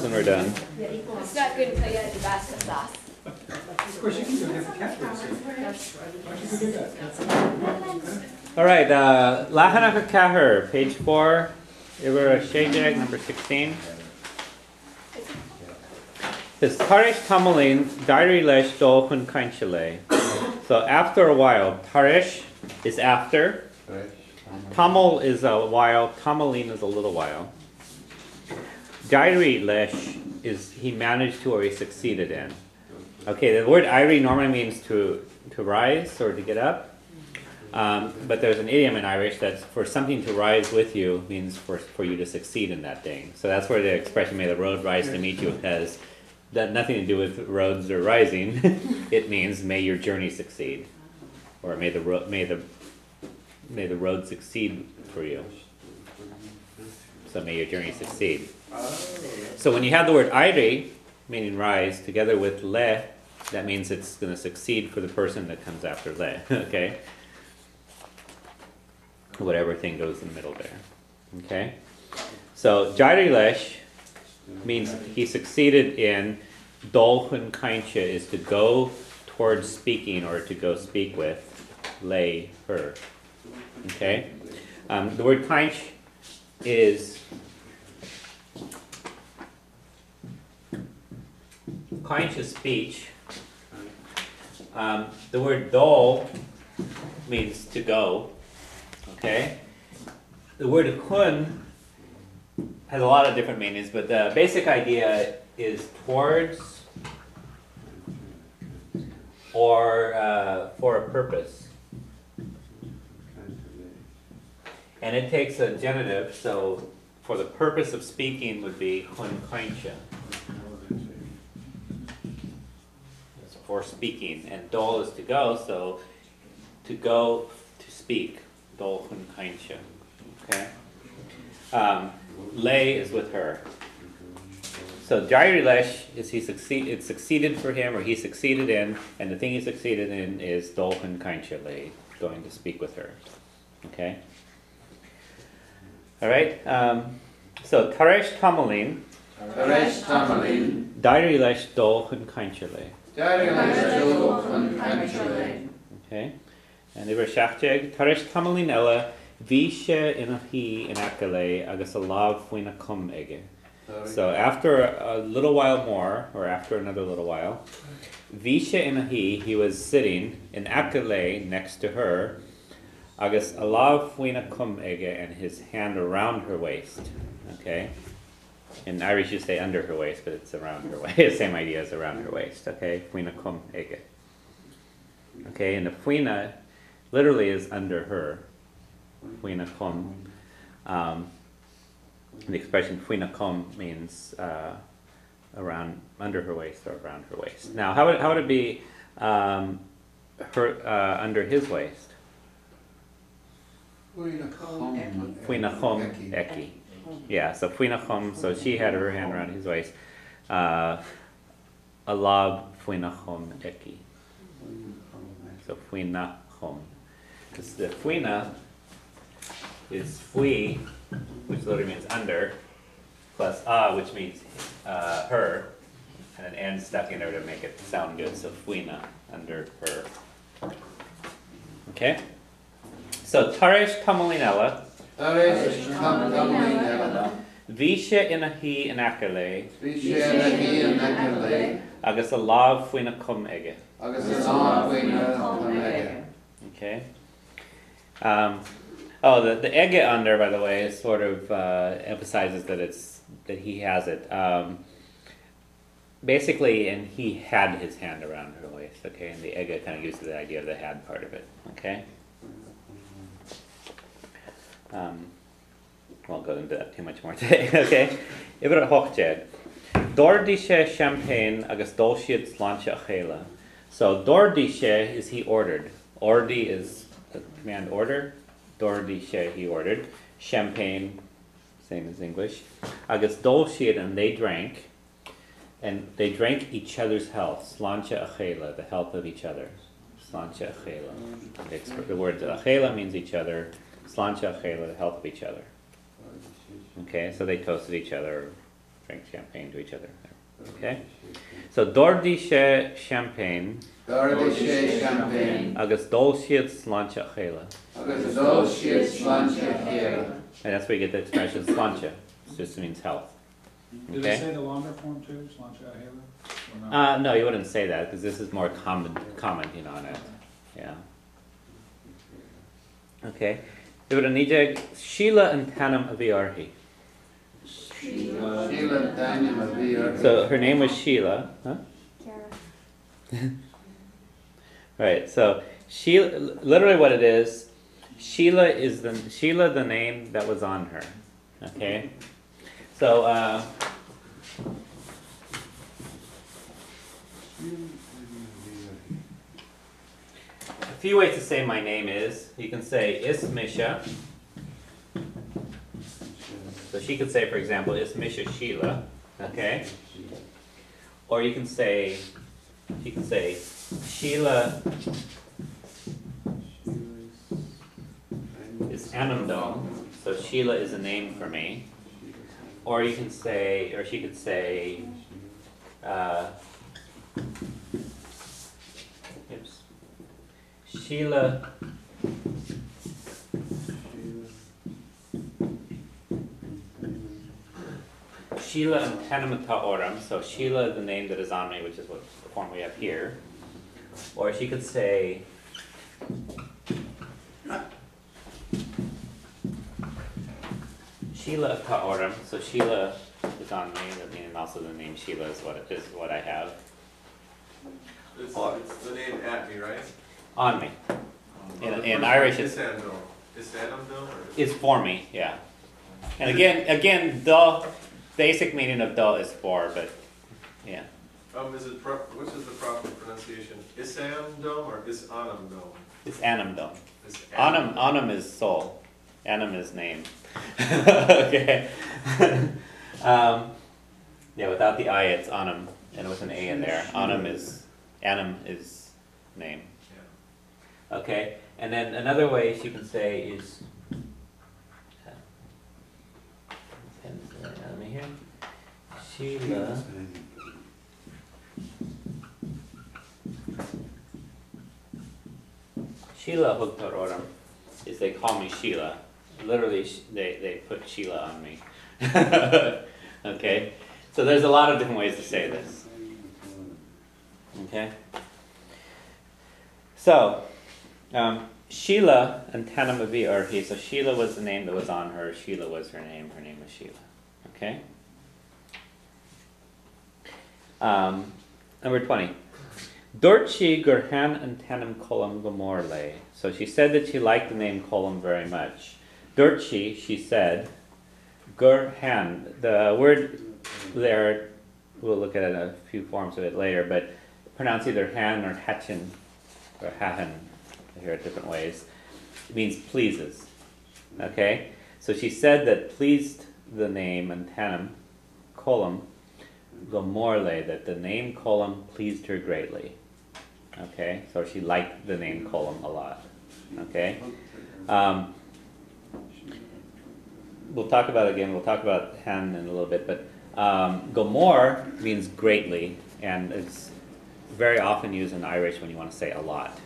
and we're done. It's not good until you add the basket sauce. Of course, you can go get the cat food. Why don't you go get that? All right, Lahanaka Kahar, page 4, Ibera Shejeg, number 16. Says Tarish Tamalin, Dairi Lesh Dolhun Kainchale. So after a while, Tarish is after. Tamal is a while, Tamalin is a little while. Dairi Lesh is he managed to or he succeeded in. Okay, the word Iri normally means to rise or to get up. But there's an idiom in Irish that's for something to rise with you means for you to succeed in that thing. So that's where the expression "may the road rise to meet you" has that nothing to do with roads or rising. It means may your journey succeed, or may the road succeed for you. So may your journey succeed. So when you have the word Iri, meaning rise, together with le, that means it's going to succeed for the person that comes after le. Okay. Whatever thing goes in the middle there. Okay? So, Jairilesh means he succeeded in Dolhun Kaincha is to go towards speaking or to go speak with lay her. Okay? The word Kainch is Kainch is speech. The word dol means to go. Okay, the word kun has a lot of different meanings, but the basic idea is towards or for a purpose. And it takes a genitive, so for the purpose of speaking would be kun kaincha. For speaking, and dol is to go, so to go to speak. Dolhun Kaincha. Okay? Lay is with her. So Jairilesh is it succeeded for him, or he succeeded in, and the thing he succeeded in is Dolhun Kaincha Lay, going to speak with her. Okay? Alright? So Taresh Tamalin. Taresh Tamalin. Jairilesh Dolhun Kaincha Lay. Jairilesh Dolhun Kaincha Lay. Okay? And they were Shachjeg, Taresh Tamalin Ella, Visha Inahi Inakale, Agasalav Fuinakum Ege. So after a little while more, or after another little while, Visha Inahi, he was sitting in Akale next to her, Agasalav Fuinakum Ege, and his hand around her waist. Okay? In Irish you say under her waist, but it's around her waist. Same idea as around her waist. Okay? Fuinakum Ege. Okay, and the Fuina literally is under her. Fuina kom. The expression fuina kom means around, under her waist or around her waist. Now, how would it be her under his waist? Fuina kom eki. Yeah, so fuina kom. So she had her hand around his waist. Alab fuina kom eki. So fuina kom. Because the fuina is fui, which literally means under, plus which means her, and an n stuck in there to make it sound good. So fuina, under her. Okay? So Taresh Tamalinella. Taresh Tamalinella. Visha inahi inakale. Visha inahi inakale. Agus alav fuina kum ege. Agus alav fuina kum ege. Okay. The ege under, by the way, is sort of emphasizes that he has it. Basically, and he had his hand around her waist. Okay, and the ege kind of gives you the idea of the had part of it. Okay. Won't go into that too much more today. Okay. Ibra hochjed. Dordishe champagne agus dolshid slancha achela. So dordishe is he ordered. Ordi is the command order. Dordishe he ordered. Champagne, same as English. Agus dolshid, and they drank. And they drank each other's health. Slancha achela, the health of each other. Slancha achela. The word achela means each other. Slancha achela, the health of each other. Okay, so they toasted each other, drink champagne to each other. Okay? So Dordische champagne. Dordische champagne. Agus dulciet slancha chéile. Agus dulciet slancha chéile. And that's where you get the expression slancha. It just means health. Did Okay? it say the longer form too, Slancha Hela? Or not? No, you wouldn't say that because this is more commenting on it. Yeah. Okay. Det var nijeg Sheila and Tanam Aviarhi. Sheila Daniel Mavir. So her name was Sheila. Huh? Kara. Right. So Sheila, literally what it is, Sheila is the name that was on her. Okay. So a few ways to say my name is. You can say Ismisha. So she could say, for example, Ismisha Sheila. Okay. Or you can say, Sheila is Anandam. So Sheila is a name for me. Or you can say, or she could say, Sheila and Tanamata Oram. So Sheila is the name that is on me, which is what the form we have here. Or she could say Sheila Ta'oram. So Sheila is on me, and also the name Sheila is what I have. It's the name at me, right? On me. In Irish it's Is for me, yeah. And again, the basic meaning of the is for, but yeah. which is the proper pronunciation? Isamdom or Isanamdom? It's Anamdom. Is Anam is soul. Anam is name. Okay. Yeah, without the I it's Anam, and with an A in there. Anam is name. Yeah. Okay, and then another way she can say is, let me hear, Sheila. Sheila Huktaroram is they call me Sheila. Literally, they put Sheila on me. Okay, so there's a lot of different ways to say this. Okay. So, Sheila and Tanamavi Arhi. So Sheila was the name that was on her. Sheila was her name. Her name was Sheila. Okay. Number 20. Dorchi Gurhan and Tanam Kolam Gomorle. So she said that she liked the name Kolam very much. Dorchi, she said, Gurhan. The word there, we'll look at a few forms of it later, but pronounce either Han or Hachin or Hahan. I hear it different ways. It means pleases. Okay? So she said that pleased the name and Tanam Kolam Gomorle, that the name Kolam pleased her greatly. Okay? So she liked the name Kolam a lot. Okay? We'll talk about Han in a little bit, but Gomor means greatly, and it's very often used in Irish when you want to say a lot.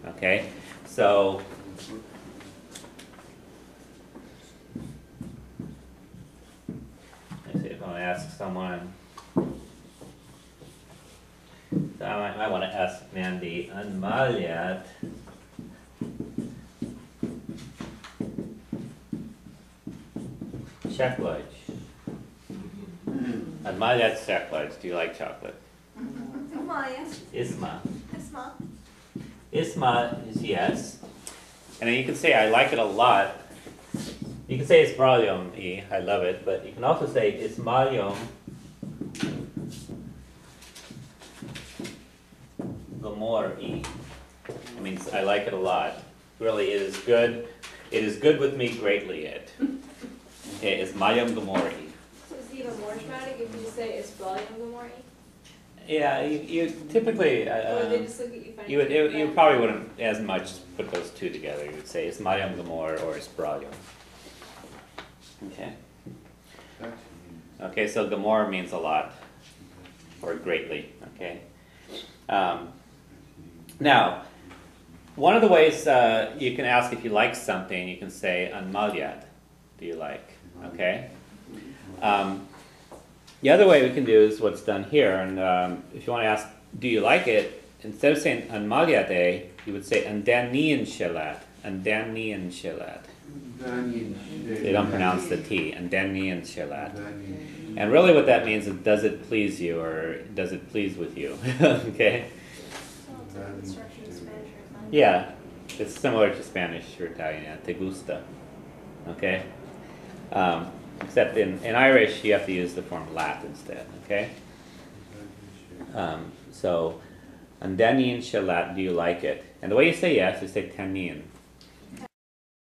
Okay? So let's see if I want to ask someone. So I might want to ask Mandy and Malyat. Chocolate. And Malyat chocolate. Do you like chocolate? Isma. Isma is yes. And then you can say I like it a lot. You can say Ismalyom I love it, but you can also say Ismalyom Gomor It means I like it a lot. Really, it is good. It is good with me greatly it. Okay, Ismalyom Gomor So it's even more dramatic if you just say it's volume Gomori? Yeah, you typically Or they just look at you funny? you probably wouldn't as much put those two together. You would say Ismalyom Gomor or Isbralyom. Okay. Okay, so Gomorrah means a lot, or greatly, okay? Now, one of the ways you can ask if you like something, you can say, an malyad, do you like, okay? The other way we can do is what's done here, and if you want to ask, do you like it, instead of saying an malyade, you would say an danian shelat, an danian shelat. They don't pronounce the T, and danian shelat. And really what that means is, does it please you, or does it please with you, okay? So it's like construction in Spanish or Italian. Yeah, it's similar to Spanish or Italian, yeah, te gusta, okay? Except in Irish, you have to use the form lat instead, okay? So, an danian shelat, do you like it? And the way you say yes, you say tanin.